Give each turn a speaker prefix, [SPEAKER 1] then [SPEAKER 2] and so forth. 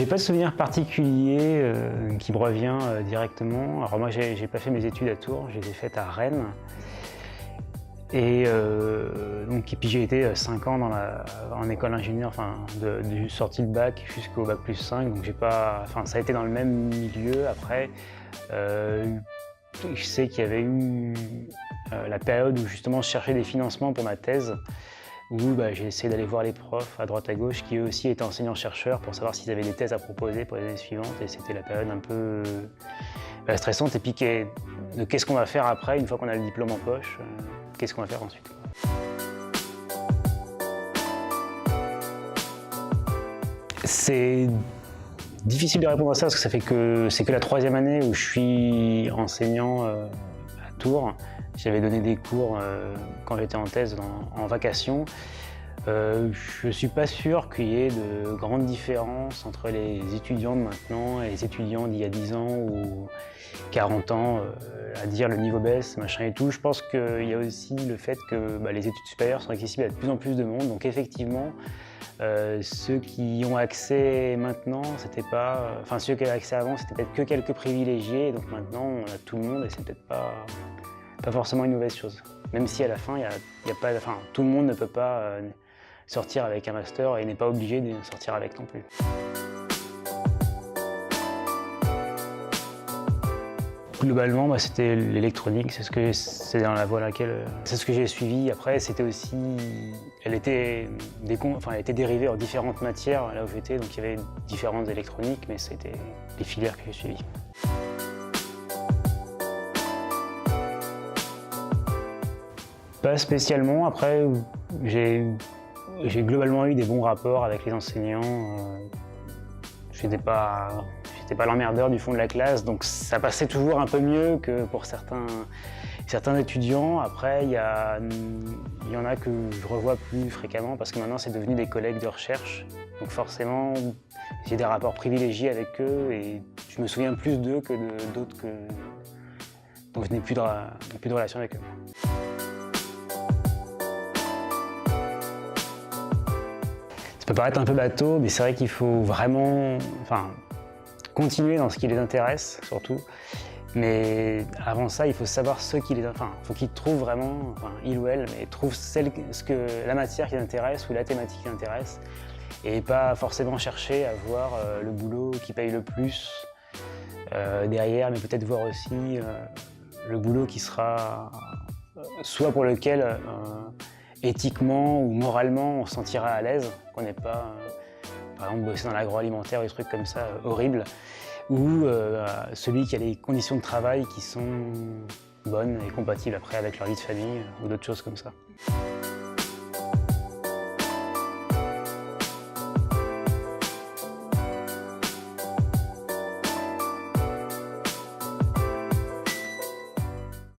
[SPEAKER 1] J'ai pas de souvenir particulier qui me revient directement. Alors moi, j'ai pas fait mes études à Tours, je les ai faites à Rennes. Et puis j'ai été 5 ans en école d'ingénieur, du sortie de bac jusqu'au bac plus 5, donc ça a été dans le même milieu. Après, je sais qu'il y avait eu la période où justement je cherchais des financements pour ma thèse, où j'ai essayé d'aller voir les profs à droite à gauche qui eux aussi étaient enseignants-chercheurs pour savoir s'ils avaient des thèses à proposer pour les années suivantes, et c'était la période un peu stressante, et puis de qu'est-ce qu'on va faire après une fois qu'on a le diplôme en poche, qu'est-ce qu'on va faire ensuite. C'est difficile de répondre à ça parce que c'est que la 3e année où je suis enseignant à Tours. J'avais donné des cours quand j'étais en thèse en vacation. Je ne suis pas sûr qu'il y ait de grandes différences entre les étudiants de maintenant et les étudiants d'il y a 10 ans ou 40 ans, à dire le niveau baisse, machin et tout. Je pense qu'il y a aussi le fait que les études supérieures sont accessibles à de plus en plus de monde. Donc effectivement, ceux qui y ont accès maintenant, ceux qui avaient accès avant, c'était peut-être que quelques privilégiés. Donc maintenant, on a tout le monde et c'est peut-être pas forcément une mauvaise chose. Même si à la fin, tout le monde ne peut pas sortir avec un master et n'est pas obligé de sortir avec non plus. Globalement, c'était l'électronique, c'est dans la voie laquelle c'est ce que j'ai suivi. Après, c'était aussi, elle était dérivée en différentes matières là où j'étais, donc il y avait différentes électroniques, mais c'était les filières que j'ai suivies. Pas spécialement. Après, j'ai globalement eu des bons rapports avec les enseignants. J'étais pas l'emmerdeur du fond de la classe, donc ça passait toujours un peu mieux que pour certains étudiants. Après, il y en a que je revois plus fréquemment parce que maintenant c'est devenu des collègues de recherche. Donc forcément, j'ai des rapports privilégiés avec eux et je me souviens plus d'eux que d'autres dont je n'ai plus de relation avec eux. Ça peut paraître un peu bateau, mais c'est vrai qu'il faut vraiment continuer dans ce qui les intéresse, surtout. Mais avant ça, il faut savoir faut qu'ils trouvent vraiment, il ou elle, mais trouvent la matière qui les intéresse ou la thématique qui les intéresse, et pas forcément chercher à voir le boulot qui paye le plus derrière, mais peut-être voir aussi le boulot qui sera soit pour lequel éthiquement ou moralement on se sentira à l'aise, qu'on n'ait pas, par exemple, bosser dans l'agroalimentaire ou des trucs comme ça horribles, ou celui qui a les conditions de travail qui sont bonnes et compatibles après avec leur vie de famille ou d'autres choses comme ça.